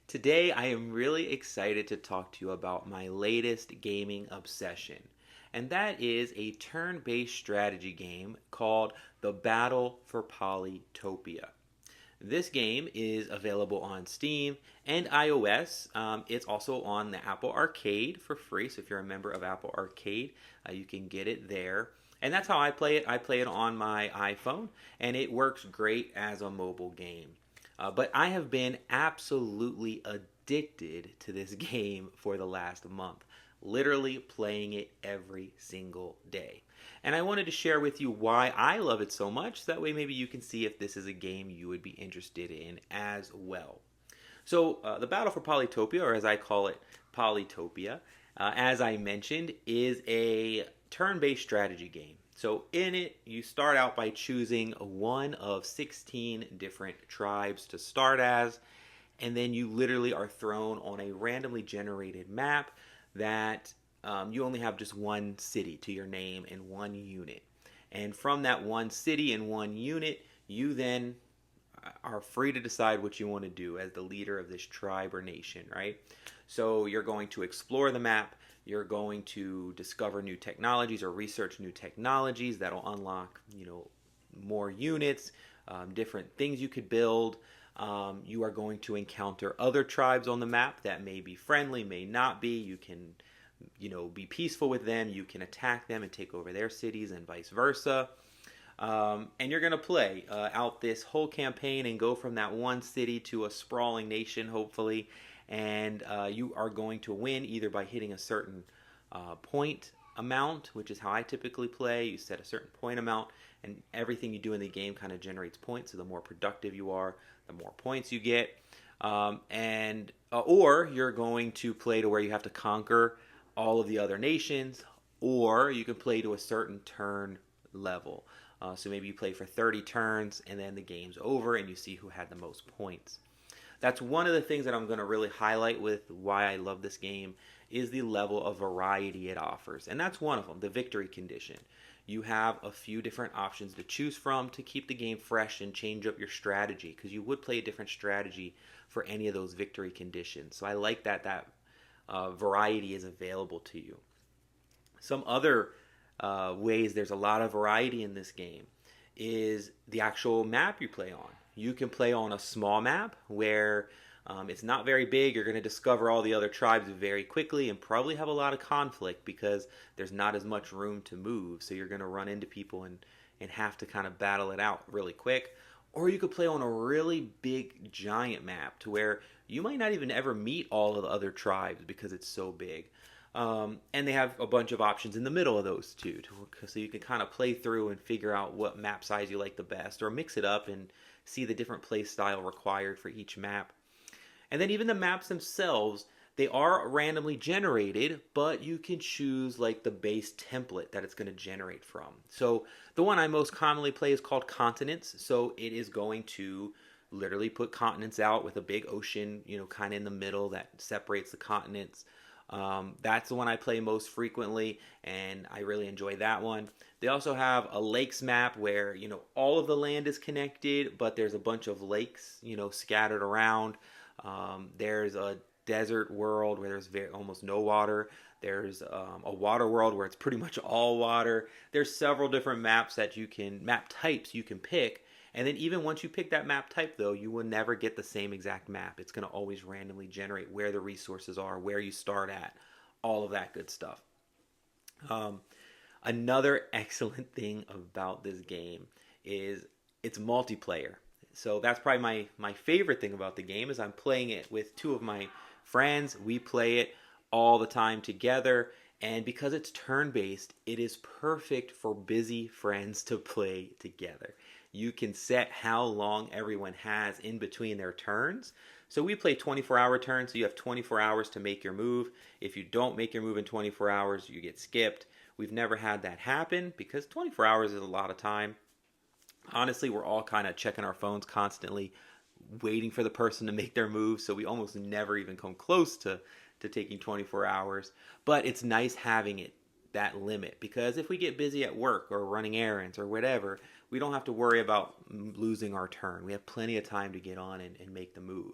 Today, I am really excited to talk to you about my latest gaming obsession, and that is a turn based strategy game called The Battle for Polytopia. This game is available on Steam and iOS. It's also on the Apple Arcade for free, so if you're a member of Apple Arcade, you can get it there. And that's how I play it. I play it on my iPhone, and it works great as a mobile game. But I have been absolutely addicted to this game for the last month, literally playing it every single day. And I wanted to share with you why I love it so much, so that way maybe you can see if this is a game you would be interested in as well. So, the Battle for Polytopia, or as I call it, Polytopia, as I mentioned, is a turn based strategy game. So, in it, you start out by choosing one of 16 different tribes to start as, and then you literally are thrown on a randomly generated map that you only have just one city to your name and one unit. And from that one city and one unit, you then are free to decide what you want to do as the leader of this tribe or nation, right? So you're going to explore the map, you're going to discover new technologies or research new technologies that'll unlock, more units, different things you could build. You are going to encounter other tribes on the map that may be friendly, may not be. You can, be peaceful with them. You can attack them and take over their cities and vice versa. And you're going to play out this whole campaign and go from that one city to a sprawling nation, hopefully. And you are going to win either by hitting a certain point amount, which is how I typically play. You set a certain point amount, and everything you do in the game kind of generates points. So the more productive you are, the more points you get. Or you're going to play to where you have to conquer all of the other nations, or you can play to a certain turn level. So maybe you play for 30 turns, and then the game's over, and you see who had the most points. That's one of the things that I'm going to really highlight with why I love this game is the level of variety it offers. And that's one of them, the victory condition. You have a few different options to choose from to keep the game fresh and change up your strategy, because you would play a different strategy for any of those victory conditions. So I like that variety is available to you. Some other ways there's a lot of variety in this game is the actual map you play on. You can play on a small map where it's not very big. You're going to discover all the other tribes very quickly and probably have a lot of conflict because there's not as much room to move. So you're going to run into people and have to kind of battle it out really quick. Or you could play on a really big giant map to where you might not even ever meet all of the other tribes because it's so big. And they have a bunch of options in the middle of those two. So you can kind of play through and figure out what map size you like the best, or mix it up and see the different play style required for each map. And then even the maps themselves, they are randomly generated, but you can choose like the base template that it's going to generate from. So the one I most commonly play is called Continents. So it is going to literally put continents out with a big ocean, kind of in the middle that separates the continents. That's the one I play most frequently, and I really enjoy that one. They also have a lakes map where, all of the land is connected, but there's a bunch of lakes, scattered around. There's a desert world where there's almost no water. There's a water world where it's pretty much all water. There's several different map types you can pick. And then even once you pick that map type, though, you will never get the same exact map. It's going to always randomly generate where the resources are, where you start at, all of that good stuff. Another excellent thing about this game is it's multiplayer. So that's probably my favorite thing about the game is I'm playing it with two of my friends. We play it all the time together. And because it's turn-based, it is perfect for busy friends to play together. You can set how long everyone has in between their turns. So we play 24-hour turns, so you have 24 hours to make your move. If you don't make your move in 24 hours, you get skipped. We've never had that happen because 24 hours is a lot of time. Honestly, we're all kind of checking our phones constantly, waiting for the person to make their move, so we almost never even come close to taking 24 hours. But it's nice having it that limit, because if we get busy at work or running errands or whatever, we don't have to worry about losing our turn. We have plenty of time to get on and make the move.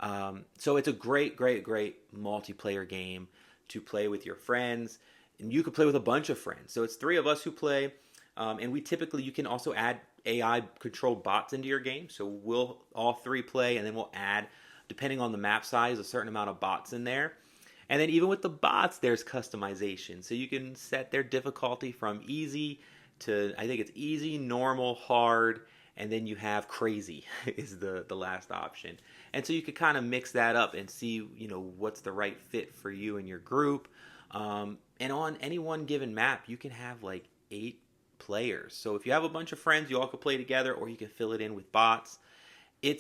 So it's a great, great, great multiplayer game to play with your friends. And you could play with a bunch of friends. So it's three of us who play. And you can also add AI controlled bots into your game. So we'll all three play, and then we'll add, depending on the map size, a certain amount of bots in there. And then even with the bots, there's customization. So you can set their difficulty from easy to, I think it's easy, normal, hard, and then you have crazy is the last option. And so you could kind of mix that up and see, what's the right fit for you and your group. And on any one given map, you can have like 8 players. So if you have a bunch of friends, you all could play together, or you can fill it in with bots. The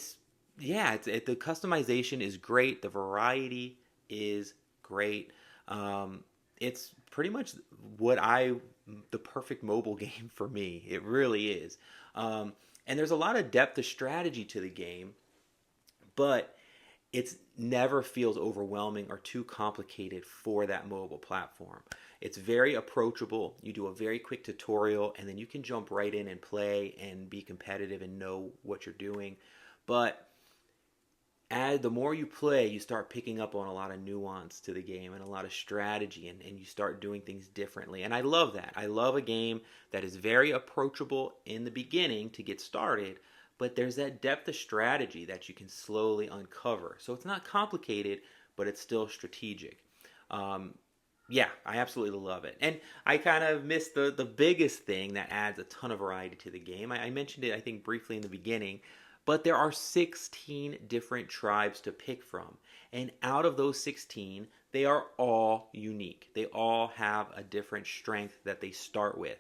customization is great. The variety is great. It's pretty much the perfect mobile game for me. It really is. And there's a lot of depth of strategy to the game, but it never feels overwhelming or too complicated for that mobile platform. It's very approachable. You do a very quick tutorial, and then you can jump right in and play and be competitive and know what you're doing. But the more you play, you start picking up on a lot of nuance to the game and a lot of strategy, and you start doing things differently. And I love that. I love a game that is very approachable in the beginning to get started, but there's that depth of strategy that you can slowly uncover. So it's not complicated, but it's still strategic. Yeah, I absolutely love it. And I kind of missed the biggest thing that adds a ton of variety to the game. I mentioned it, I think, briefly in the beginning, but there are 16 different tribes to pick from. And out of those 16, they are all unique. They all have a different strength that they start with.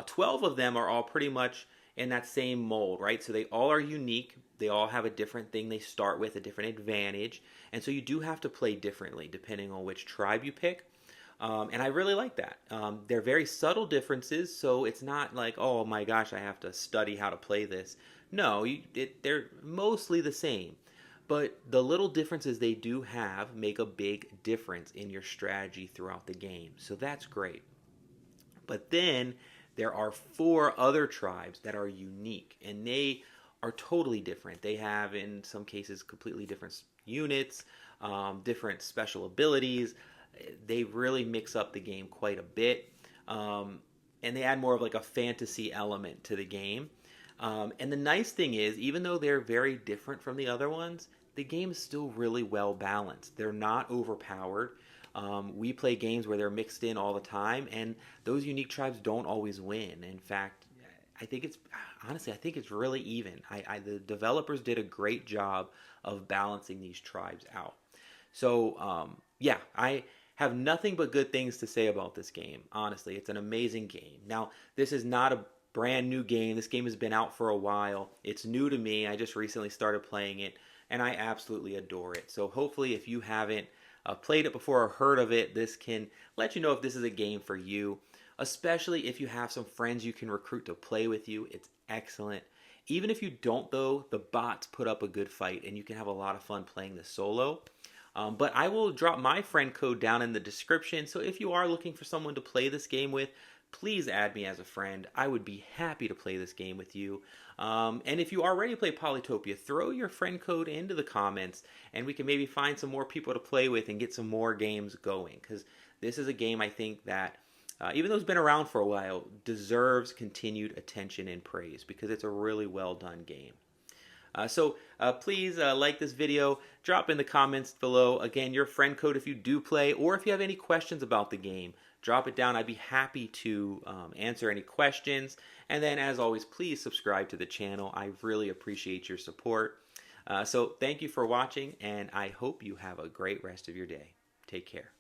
12 of them are all pretty much in that same mold, right? So they all are unique. They all have a different thing they start with, a different advantage. And so you do have to play differently depending on which tribe you pick. And I really like that. They're very subtle differences, so it's not like, oh my gosh, I have to study how to play this. No, they're mostly the same. But the little differences they do have make a big difference in your strategy throughout the game. So that's great. But then there are 4 other tribes that are unique, and they are totally different. They have, in some cases, completely different units, different special abilities. They really mix up the game quite a bit, and they add more of like a fantasy element to the game. And the nice thing is, even though they're very different from the other ones, the game is still really well balanced. They're not overpowered. We play games where they're mixed in all the time, and those unique tribes don't always win. In fact, I think it's really even. The developers did a great job of balancing these tribes out. So, yeah, I have nothing but good things to say about this game. Honestly, it's an amazing game. Now, this is not a brand new game. This game has been out for a while. It's new to me. I just recently started playing it, and I absolutely adore it. So hopefully, if you haven't played it before or heard of it, this can let you know if this is a game for you, especially if you have some friends you can recruit to play with you. It's excellent. Even if you don't, though, the bots put up a good fight, and you can have a lot of fun playing this solo. But I will drop my friend code down in the description, so if you are looking for someone to play this game with, please add me as a friend. I would be happy to play this game with you. And if you already play Polytopia, throw your friend code into the comments, and we can maybe find some more people to play with and get some more games going, because this is a game I think that, even though it's been around for a while, deserves continued attention and praise, because it's a really well done game. So please like this video, drop in the comments below, again, your friend code if you do play, or if you have any questions about the game, drop it down. I'd be happy to answer any questions. And then, as always, please subscribe to the channel. I really appreciate your support. So thank you for watching, and I hope you have a great rest of your day. Take care.